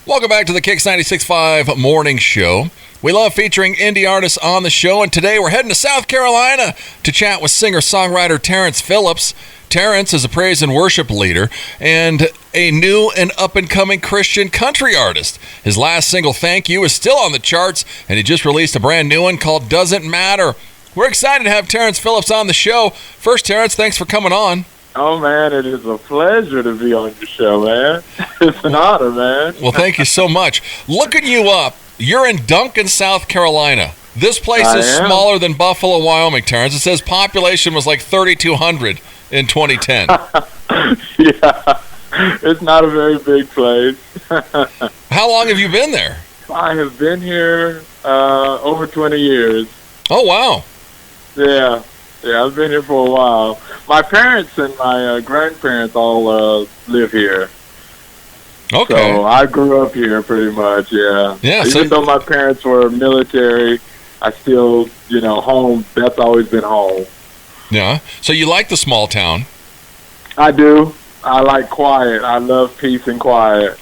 Welcome back to the KIX 96.5 Morning Show. We love featuring indie artists on the show, and today we're heading to South Carolina to chat with singer-songwriter Tarrance Phillips. Tarrance is a praise and worship leader and a new and up-and-coming Christian country artist. His last single, Thank You, is still on the charts, and he just released a brand new one called Doesn't Matter. We're excited to have Tarrance Phillips on the show. First, Tarrance, thanks for coming on. Oh, man, it is a pleasure to be on your show, man. It's an honor, man. Well, thank you so much. Looking you up, you're in Duncan, South Carolina. This place is smaller than Buffalo, Wyoming, Tarrance. It says population was like 3,200 in 2010. Yeah, it's not a very big place. How long have you been there? I have been here over 20 years. Oh, wow. Yeah, I've been here for a while. My parents and my grandparents all live here. Okay. So I grew up here pretty much, yeah. Even though my parents were military, I still, home, that's always been home. Yeah. So you like the small town? I do. I like quiet. I love peace and quiet.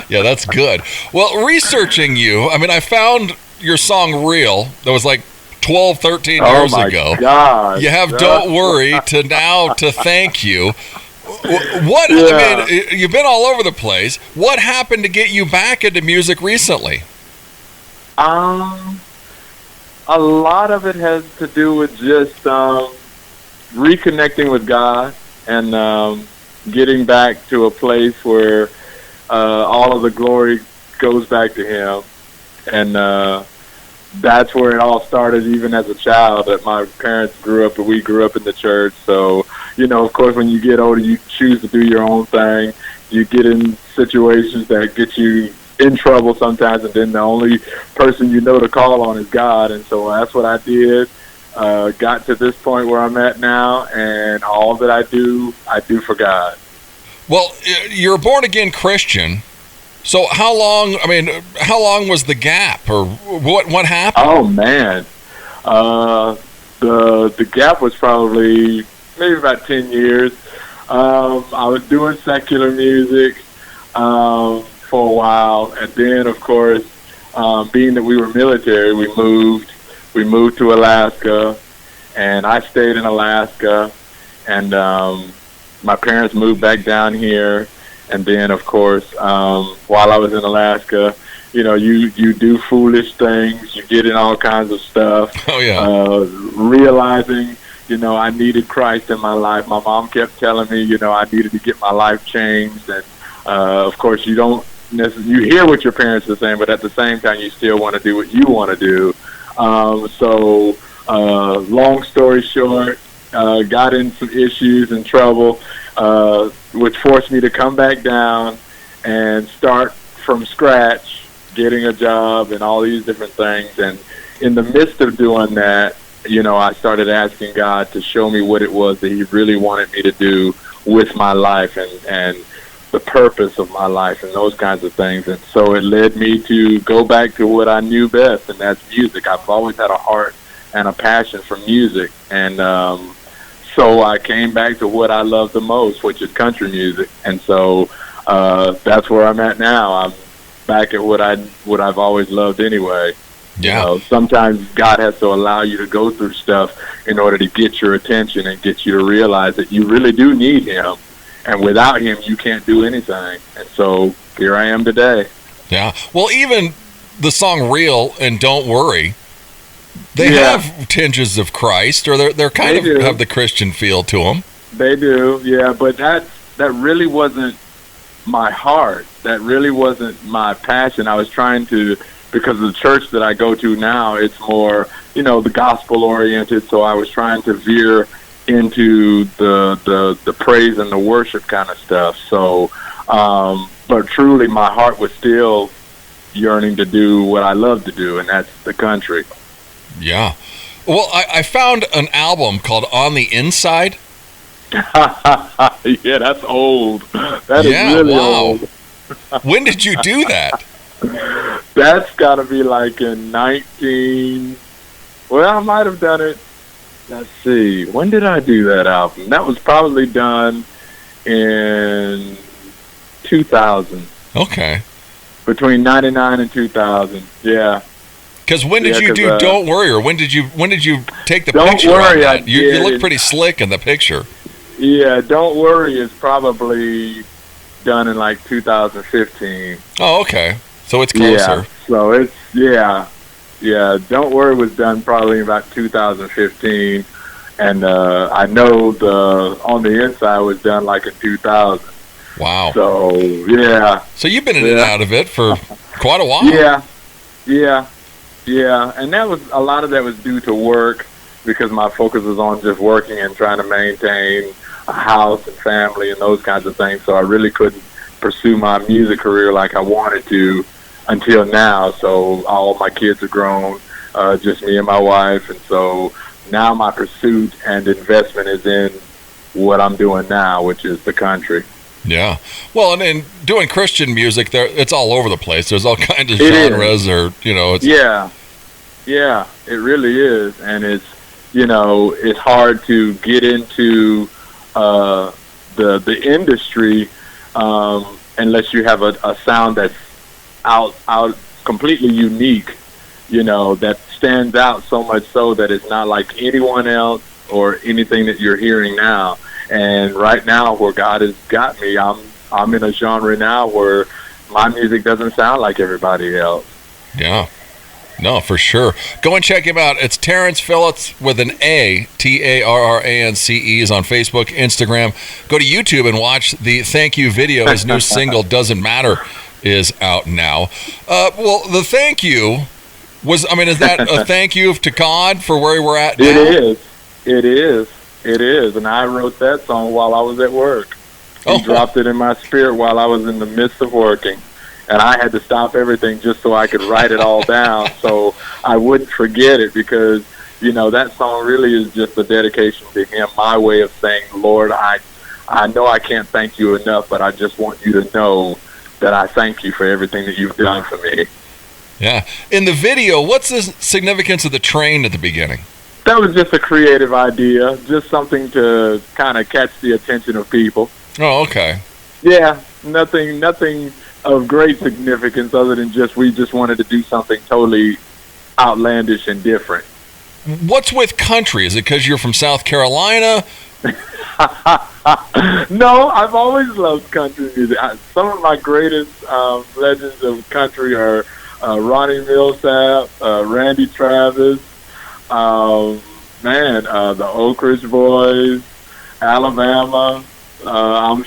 Yeah, that's good. Well, researching you, I found your song Real that was like 12, 13 years ago. God. You have Don't Worry to now to Thank You. You've been all over the place. What happened to get you back into music recently? A lot of it has to do with just reconnecting with God and getting back to a place where all of the glory goes back to Him. And that's where it all started, even as a child, that my parents we grew up in the church. So, of course, when you get older, you choose to do your own thing. You get in situations that get you in trouble sometimes, and then the only person you know to call on is God. And so that's what I did. Got to this point where I'm at now, and all that I do for God. Well, you're a born-again Christian. So how long was the gap, or what happened? Oh, man. The gap was probably maybe about 10 years. I was doing secular music for a while, and then, of course, being that we were military, we moved to Alaska, and I stayed in Alaska, and my parents moved back down here. And then, of course, while I was in Alaska, you do foolish things. You get in all kinds of stuff. Oh, yeah. Realizing, I needed Christ in my life. My mom kept telling me, I needed to get my life changed. And, of course, you don't necessarily, you hear what your parents are saying, but at the same time, you still want to do what you want to do. So, long story short, got in some issues and trouble, which forced me to come back down and start from scratch, getting a job and all these different things. And in the midst of doing that, I started asking God to show me what it was that He really wanted me to do with my life and the purpose of my life and those kinds of things. And so it led me to go back to what I knew best, and that's music. I've always had a heart and a passion for music. And so I came back to what I love the most, which is country music. And so that's where I'm at now. I'm back at what I've always loved anyway. Yeah. Sometimes God has to allow you to go through stuff in order to get your attention and get you to realize that you really do need Him. And without Him, you can't do anything. And so here I am today. Yeah. Well, even the song Real and Don't Worry, they have tinges of Christ, or they're kind of have the Christian feel to them. They do, yeah. But that really wasn't my heart. That really wasn't my passion. I was trying to, because of the church that I go to now, it's more, the gospel oriented. So I was trying to veer into the praise and the worship kind of stuff. So, but truly, my heart was still yearning to do what I love to do, and that's the country. Yeah. Well, I found an album called On the Inside. Yeah, that's old. That is really old. When did you do that? That's got to be like in 19... Well, I might have done it. Let's see. When did I do that album? That was probably done in 2000. Okay. Between 99 and 2000. Yeah. Because when did you do Don't Worry, or when did you take the Don't picture Worry, on that? You look pretty slick in the picture. Yeah, Don't Worry is probably done in like 2015. Oh, okay. So it's closer. Yeah, so it's, yeah. Don't Worry was done probably about 2015. And I know On the Inside was done like in 2000. Wow. So, yeah. So you've been in and out of it for quite a while. Yeah. And a lot of that was due to work, because my focus was on just working and trying to maintain a house and family and those kinds of things. So I really couldn't pursue my music career like I wanted to until now. So all my kids are grown, just me and my wife. And so now my pursuit and investment is in what I'm doing now, which is the country. Yeah. Well, and in doing Christian music, it's all over the place. There's all kinds of genres, it's... Yeah, it really is. And it's hard to get into the industry unless you have a sound that's out completely unique, that stands out so much so that it's not like anyone else or anything that you're hearing now. And right now, where God has got me, I'm in a genre now where my music doesn't sound like everybody else. Yeah. No, for sure. Go and check him out. It's Tarrance Phillips with an A, Tarrance is on Facebook, Instagram. Go to YouTube and watch the Thank You video. His new single, Doesn't Matter, is out now. Well, the thank you is that a thank you to God for where we're at now? It is. And I wrote that song while I was at work. He dropped it in my spirit while I was in the midst of working. And I had to stop everything just so I could write it all down so I wouldn't forget it, because, that song really is just a dedication to him, my way of saying, Lord, I know I can't thank you enough, but I just want you to know that I thank you for everything that you've done for me. Yeah. In the video, what's the significance of the train at the beginning? That was just a creative idea, just something to kind of catch the attention of people. Oh, okay. Yeah, nothing of great significance other than we just wanted to do something totally outlandish and different. What's with country? Is it because you're from South Carolina? No, I've always loved country music. Some of my greatest legends of country are Ronnie Millsap, Randy Travis, the Oak Ridge Boys, Alabama. I'm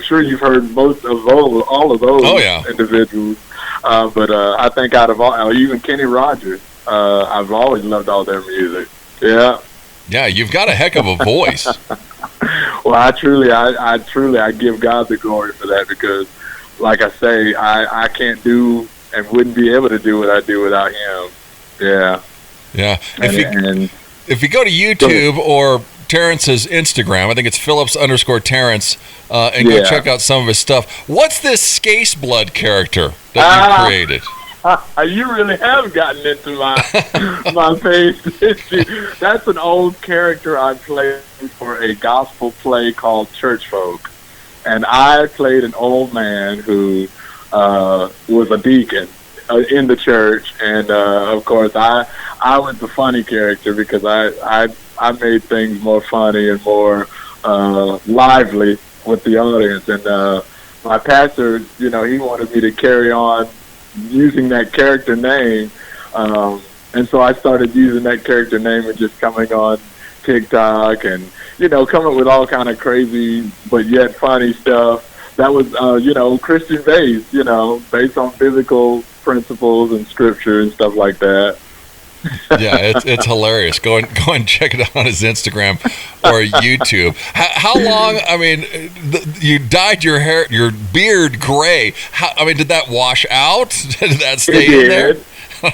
sure you've heard most of all of those individuals. But I think out of all, even Kenny Rogers, I've always loved all their music. Yeah. Yeah, you've got a heck of a voice. Well, I give God the glory for that, because, like I say, I can't do and wouldn't be able to do what I do without him. Yeah. Yeah. If you go to YouTube or Tarrance's Instagram, I think it's Phillips_Tarrance, and go check out some of his stuff. What's this Scase Blood character that you created? You really have gotten into my page. That's an old character I played for a gospel play called Church Folk. And I played an old man who was a deacon in the church. And, of course, I was the funny character, because I made things more funny and more lively with the audience. And my pastor, he wanted me to carry on using that character name, and so I started using that character name and just coming on TikTok and coming with all kind of crazy but yet funny stuff that was Christian based, based on biblical principles and scripture and stuff like that. Yeah, it's hilarious. Go and check it out on his Instagram or YouTube. How long? You dyed your hair, your beard gray. Did that wash out? Did that stay in there?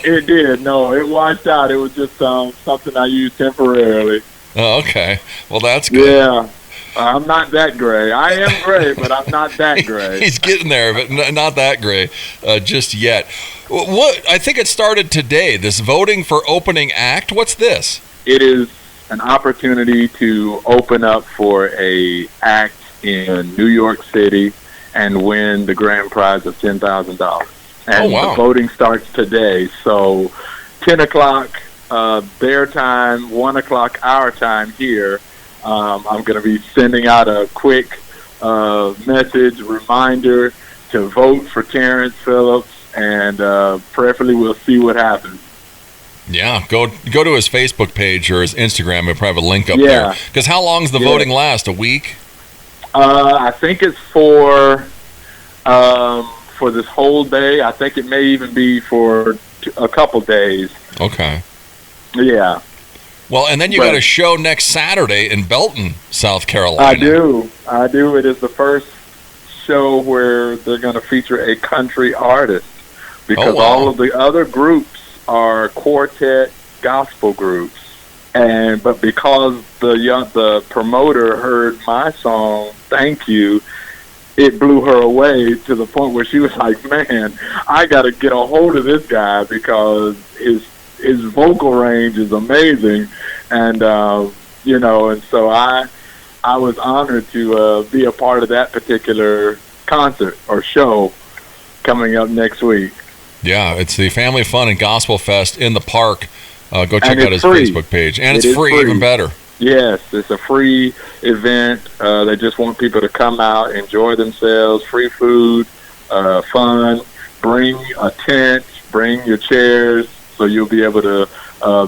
It did. No, it washed out. It was just something I used temporarily. Oh, okay. Well, that's good. Yeah. I'm not that gray. I am gray, but I'm not that gray. He's getting there, but not that gray just yet. What? I think it started today, this voting for opening act. What's this? It is an opportunity to open up for a act in New York City and win the grand prize of $10,000. And Oh, wow. the voting starts today. So 10 o'clock their time, 1 o'clock our time here. I'm going to be sending out a quick message, reminder to vote for Tarrance Phillips, and prayerfully we'll see what happens. Yeah, go to his Facebook page or his Instagram. We'll probably have a link up there. Because how long does the voting last? A week? I think it's for this whole day. I think it may even be for a couple days. Okay. Yeah. Well, and then you got a show next Saturday in Belton, South Carolina. I do. It is the first show where they're going to feature a country artist, because all of the other groups are quartet gospel groups. But because the promoter heard my song, Thank You, it blew her away to the point where she was like, man, I got to get a hold of this guy because his vocal range is amazing. And, and so I was honored to be a part of that particular concert or show coming up next week. Yeah, it's the Family Fun and Gospel Fest in the park. Go check out his free. Facebook page. And it's free, even better. Yes, it's a free event. They just want people to come out, enjoy themselves, free food, fun. Bring a tent, bring your chairs, so you'll be able to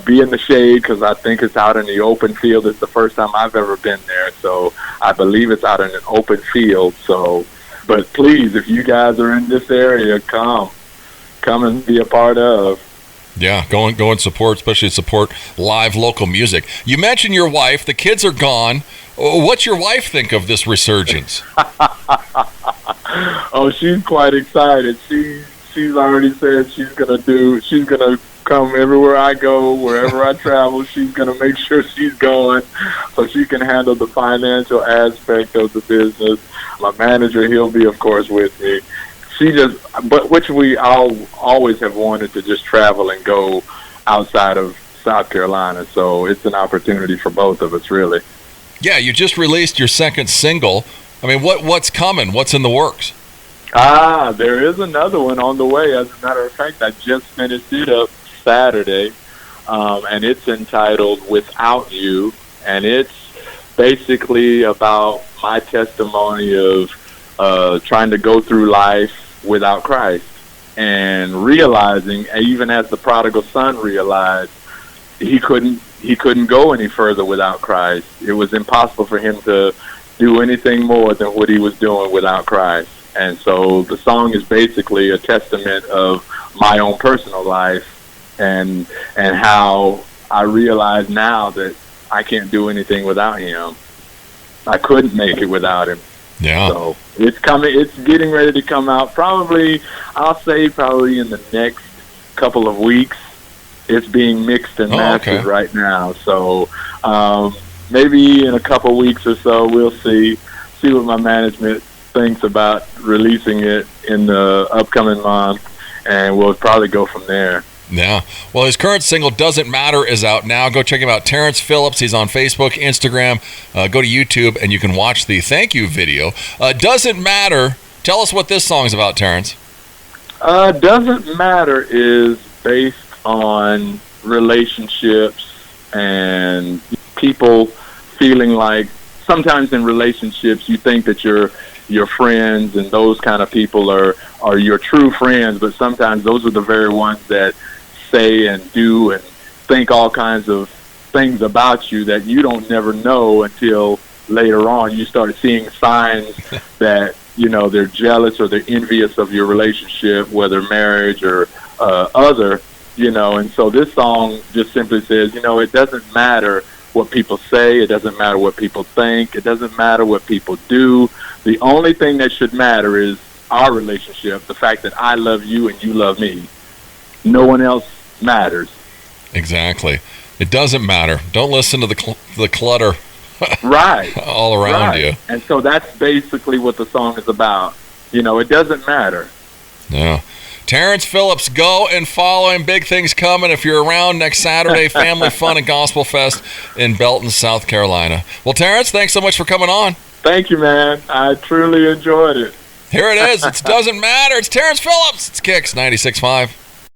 be in the shade, because I think it's out in the open field. It's the first time I've ever been there, so I believe it's out in an open field. So, but please, if you guys are in this area, come and be a part of. Yeah, go and support, especially support live local music. You mentioned your wife. The kids are gone. What's your wife think of this resurgence? Oh, she's quite excited. She's already said she's gonna come everywhere I go, wherever I travel. She's gonna make sure she's going so she can handle the financial aspect of the business. My manager, he'll be, of course, with me. Which we always have wanted to just travel and go outside of South Carolina. So it's an opportunity for both of us, really. Yeah, you just released your second single. I mean, what's coming? What's in the works? There is another one on the way. As a matter of fact, I just finished it up Saturday, and it's entitled Without You, and it's basically about my testimony of trying to go through life without Christ, and realizing, even as the prodigal son realized, he couldn't go any further without Christ. It was impossible for him to do anything more than what he was doing without Christ. And so the song is basically a testament of my own personal life and how I realize now that I can't do anything without him. I couldn't make it without him. Yeah. So it's coming. It's getting ready to come out. Probably in the next couple of weeks. It's being mixed and mastered right now. So maybe in a couple of weeks or so, we'll see what my management thinks about releasing it in the upcoming month, and we'll probably go from there. Yeah. Well, his current single, Doesn't Matter, is out now. Go check him out. Tarrance Phillips. He's on Facebook, Instagram. Go to YouTube, and you can watch the thank you video. Doesn't Matter. Tell us what this song is about, Tarrance. Doesn't Matter is based on relationships and people feeling like sometimes in relationships you think that your friends and those kind of people are your true friends, but sometimes those are the very ones that say and do and think all kinds of things about you that you don't never know until later on. You start seeing signs that, they're jealous or they're envious of your relationship, whether marriage or other, and so this song just simply says, it doesn't matter what people say, it doesn't matter what people think, it doesn't matter what people do. The only thing that should matter is our relationship, the fact that I love you and you love me. No one else matters. Exactly. It doesn't matter. Don't listen to the clutter right all around you. And so that's basically what the song is about. It doesn't matter. Yeah. Tarrance Phillips, go and follow him. Big things coming if you're around next Saturday. Family Fun and Gospel Fest in Belton, South Carolina. Well, Tarrance, thanks so much for coming on. Thank you, man. I truly enjoyed it. Here it is. It doesn't matter. It's Tarrance Phillips. It's KIX 96.5.